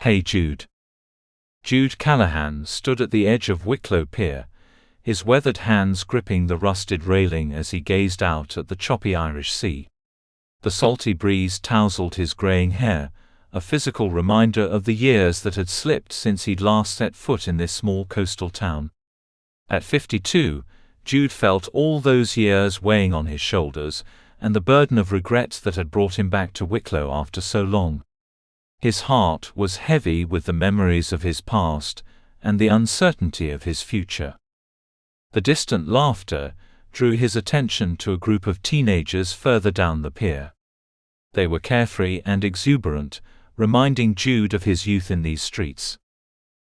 Hey Jude. Jude Callahan stood at the edge of Wicklow Pier, his weathered hands gripping the rusted railing as he gazed out at the choppy Irish Sea. The salty breeze tousled his greying hair, a physical reminder of the years that had slipped since he'd last set foot in this small coastal town. At 52, Jude felt all those years weighing on his shoulders, and the burden of regret that had brought him back to Wicklow after so long. His heart was heavy with the memories of his past, and the uncertainty of his future. The distant laughter drew his attention to a group of teenagers further down the pier. They were carefree and exuberant, reminding Jude of his youth in these streets.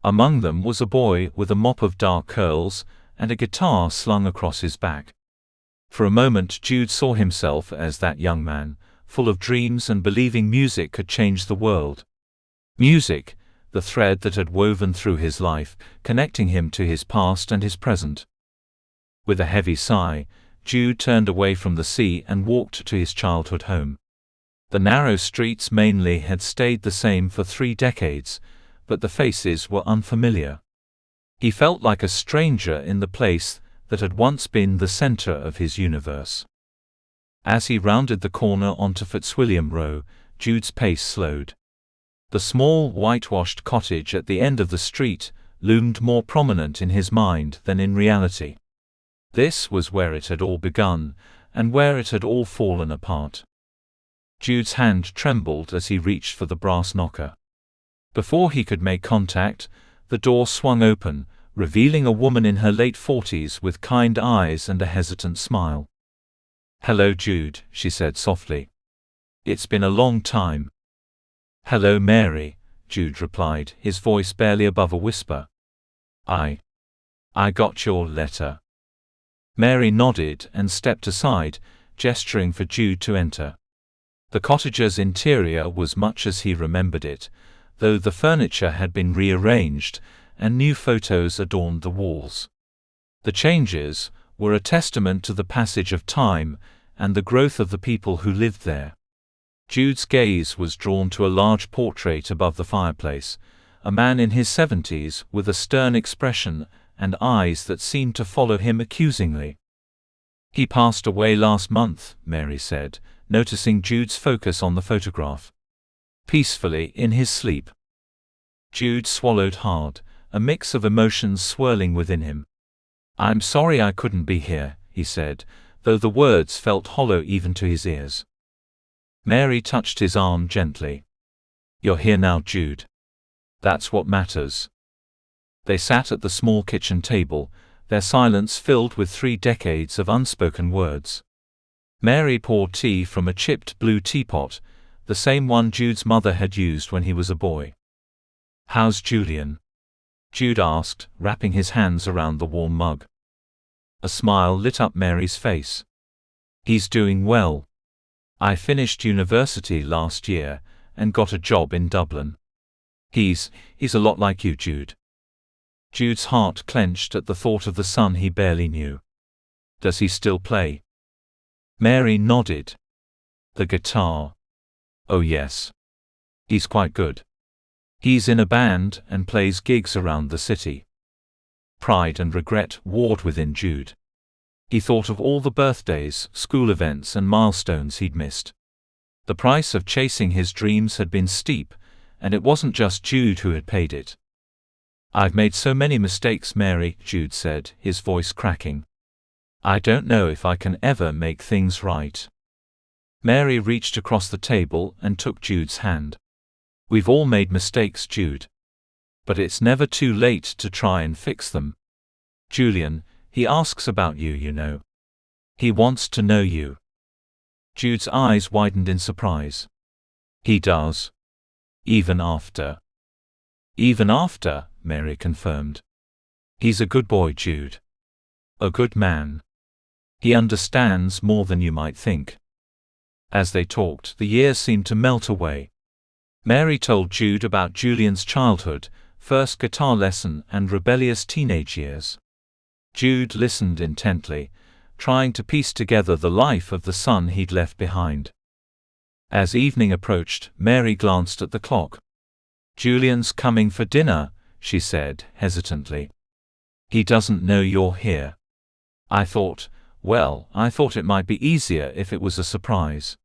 Among them was a boy with a mop of dark curls and a guitar slung across his back. For a moment Jude saw himself as that young man, full of dreams and believing music could change the world. Music, the thread that had woven through his life, connecting him to his past and his present. With a heavy sigh, Jude turned away from the sea and walked to his childhood home. The narrow streets mainly had stayed the same for 3 decades, but the faces were unfamiliar. He felt like a stranger in the place that had once been the center of his universe. As he rounded the corner onto Fitzwilliam Row, Jude's pace slowed. The small, whitewashed cottage at the end of the street loomed more prominent in his mind than in reality. This was where it had all begun, and where it had all fallen apart. Jude's hand trembled as he reached for the brass knocker. Before he could make contact, the door swung open, revealing a woman in her late 40s with kind eyes and a hesitant smile. "Hello, Jude," she said softly. "It's been a long time." "Hello, Mary," Jude replied, his voice barely above a whisper. I got your letter." Mary nodded and stepped aside, gesturing for Jude to enter. The cottage's interior was much as he remembered it, though the furniture had been rearranged, and new photos adorned the walls. The changes were a testament to the passage of time and the growth of the people who lived there. Jude's gaze was drawn to a large portrait above the fireplace, a man in his 70s with a stern expression and eyes that seemed to follow him accusingly. "He passed away last month," Mary said, noticing Jude's focus on the photograph. "Peacefully in his sleep." Jude swallowed hard, a mix of emotions swirling within him. "I'm sorry I couldn't be here," he said, though the words felt hollow even to his ears. Mary touched his arm gently. "You're here now, Jude. That's what matters." They sat at the small kitchen table, their silence filled with 3 decades of unspoken words. Mary poured tea from a chipped blue teapot, the same one Jude's mother had used when he was a boy. "How's Julian?" Jude asked, wrapping his hands around the warm mug. A smile lit up Mary's face. "He's doing well. I finished university last year and got a job in Dublin. He's a lot like you, Jude." Jude's heart clenched at the thought of the son he barely knew. "Does he still play?" Mary nodded. "The guitar?" "Oh yes. He's quite good. He's in a band and plays gigs around the city." Pride and regret warred within Jude. He thought of all the birthdays, school events and milestones he'd missed. The price of chasing his dreams had been steep, and it wasn't just Jude who had paid it. "I've made so many mistakes, Mary," Jude said, his voice cracking. "I don't know if I can ever make things right." Mary reached across the table and took Jude's hand. "We've all made mistakes, Jude. But it's never too late to try and fix them. Julian, he asks about you, you know. He wants to know you." Jude's eyes widened in surprise. "He does? Even after?" "Even after," Mary confirmed. "He's a good boy, Jude. A good man. He understands more than you might think." As they talked, the years seemed to melt away. Mary told Jude about Julian's childhood, first guitar lesson and rebellious teenage years. Jude listened intently, trying to piece together the life of the son he'd left behind. As evening approached, Mary glanced at the clock. "Julian's coming for dinner," she said, hesitantly. "He doesn't know you're here. I thought it might be easier if it was a surprise."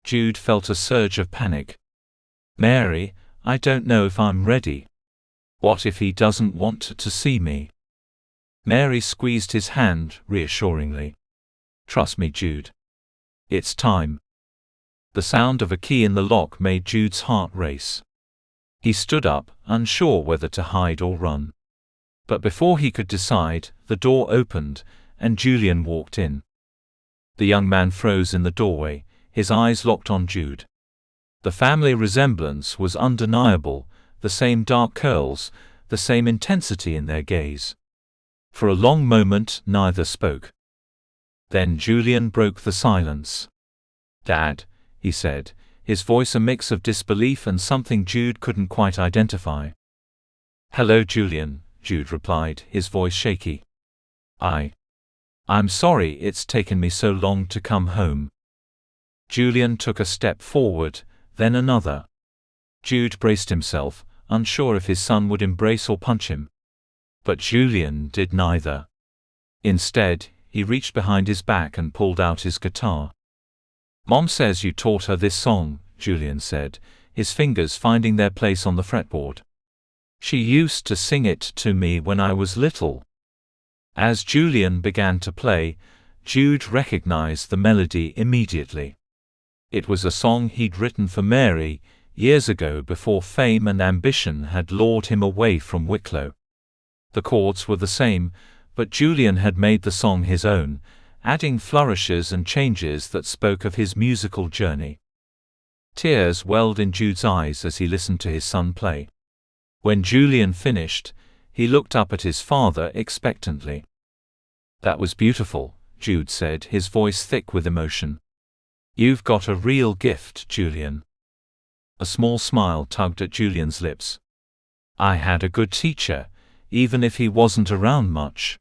Jude felt a surge of panic. "Mary, I don't know if I'm ready. What if he doesn't want to see me?" Mary squeezed his hand reassuringly. "Trust me, Jude. It's time." The sound of a key in the lock made Jude's heart race. He stood up, unsure whether to hide or run. But before he could decide, the door opened, and Julian walked in. The young man froze in the doorway, his eyes locked on Jude. The family resemblance was undeniable, the same dark curls, the same intensity in their gaze. For a long moment neither spoke. Then Julian broke the silence. "Dad," he said, his voice a mix of disbelief and something Jude couldn't quite identify. "Hello, Julian," Jude replied, his voice shaky. I'm sorry it's taken me so long to come home." Julian took a step forward, then another. Jude braced himself, unsure if his son would embrace or punch him. But Julian did neither. Instead, he reached behind his back and pulled out his guitar. "Mom says you taught her this song," Julian said, his fingers finding their place on the fretboard. "She used to sing it to me when I was little." As Julian began to play, Jude recognized the melody immediately. It was a song he'd written for Mary, years ago before fame and ambition had lured him away from Wicklow. The chords were the same, but Julian had made the song his own, adding flourishes and changes that spoke of his musical journey. Tears welled in Jude's eyes as he listened to his son play. When Julian finished, he looked up at his father expectantly. "That was beautiful," Jude said, his voice thick with emotion. "You've got a real gift, Julian." A small smile tugged at Julian's lips. "I had a good teacher, even if he wasn't around much."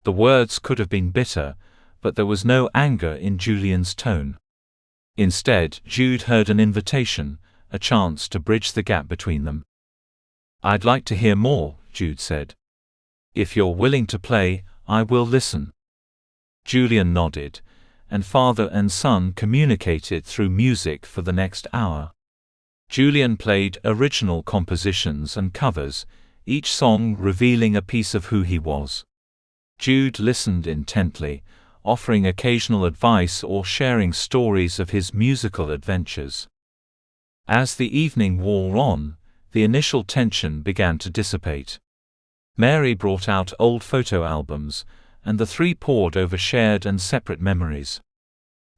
The words could have been bitter, but there was no anger in Julian's tone. Instead, Jude heard an invitation, a chance to bridge the gap between them. "I'd like to hear more," Jude said. "If you're willing to play, I will listen." Julian nodded, and father and son communicated through music for the next hour. Julian played original compositions and covers, each song revealing a piece of who he was. Jude listened intently, offering occasional advice or sharing stories of his musical adventures. As the evening wore on, the initial tension began to dissipate. Mary brought out old photo albums, and the three pored over shared and separate memories.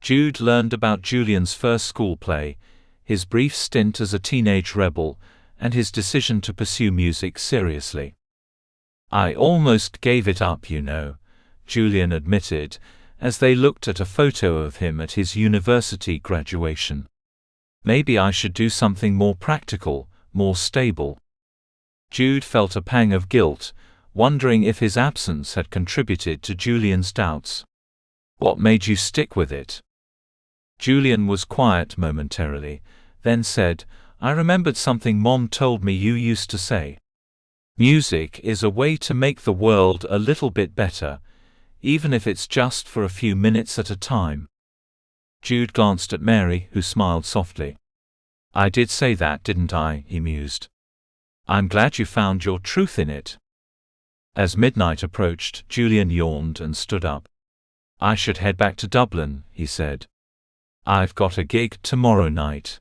Jude learned about Julian's first school play, his brief stint as a teenage rebel, and his decision to pursue music seriously. "I almost gave it up, you know," Julian admitted, as they looked at a photo of him at his university graduation. "Maybe I should do something more practical, more stable." Jude felt a pang of guilt, wondering if his absence had contributed to Julian's doubts. "What made you stick with it?" Julian was quiet momentarily, then said, "I remembered something Mom told me you used to say. Music is a way to make the world a little bit better, even if it's just for a few minutes at a time." Jude glanced at Mary, who smiled softly. "I did say that, didn't I?" he mused. "I'm glad you found your truth in it." As midnight approached, Julian yawned and stood up. "I should head back to Dublin," he said. "I've got a gig tomorrow night."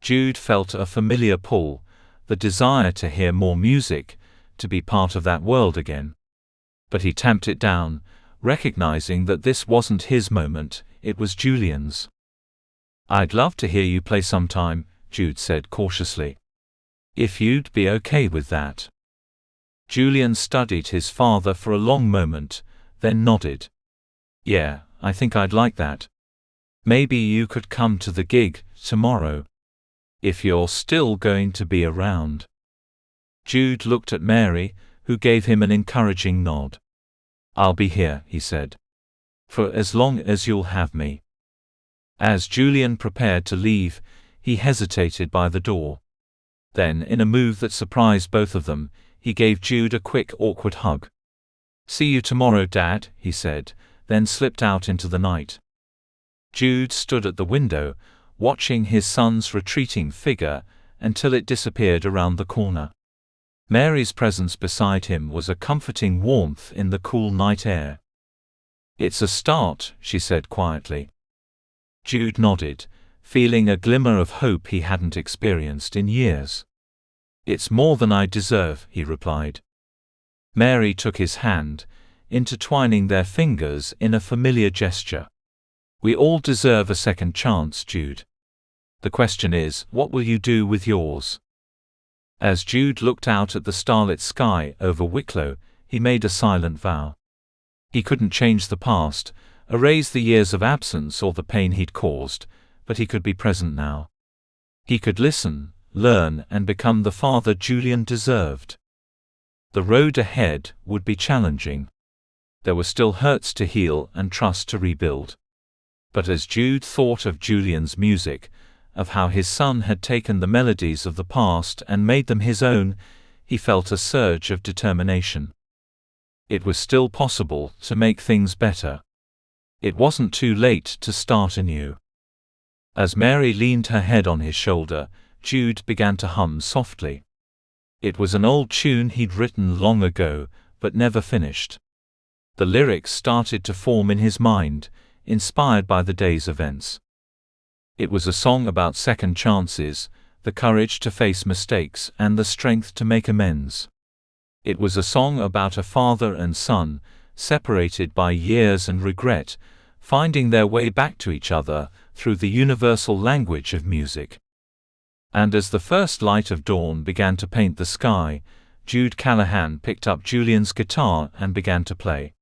Jude felt a familiar pull, the desire to hear more music, to be part of that world again. But he tamped it down, recognizing that this wasn't his moment, it was Julian's. "I'd love to hear you play sometime," Jude said cautiously. "If you'd be okay with that." Julian studied his father for a long moment, then nodded. "Yeah, I think I'd like that. Maybe you could come to the gig tomorrow. If you're still going to be around." Jude looked at Mary, who gave him an encouraging nod. "I'll be here," he said. "For as long as you'll have me." As Julian prepared to leave, he hesitated by the door. Then, in a move that surprised both of them, he gave Jude a quick, awkward hug. "See you tomorrow, Dad," he said, then slipped out into the night. Jude stood at the window, watching his son's retreating figure until it disappeared around the corner. Mary's presence beside him was a comforting warmth in the cool night air. "It's a start," she said quietly. Jude nodded, feeling a glimmer of hope he hadn't experienced in years. "It's more than I deserve," he replied. Mary took his hand, intertwining their fingers in a familiar gesture. "We all deserve a second chance, Jude. The question is, what will you do with yours?" As Jude looked out at the starlit sky over Wicklow, he made a silent vow. He couldn't change the past, erase the years of absence or the pain he'd caused, but he could be present now. He could listen, learn, and become the father Julian deserved. The road ahead would be challenging. There were still hurts to heal and trust to rebuild. But as Jude thought of Julian's music, of how his son had taken the melodies of the past and made them his own, he felt a surge of determination. It was still possible to make things better. It wasn't too late to start anew. As Mary leaned her head on his shoulder, Jude began to hum softly. It was an old tune he'd written long ago, but never finished. The lyrics started to form in his mind, inspired by the day's events. It was a song about second chances, the courage to face mistakes, and the strength to make amends. It was a song about a father and son, separated by years and regret, finding their way back to each other through the universal language of music. And as the first light of dawn began to paint the sky, Jude Callahan picked up Julian's guitar and began to play.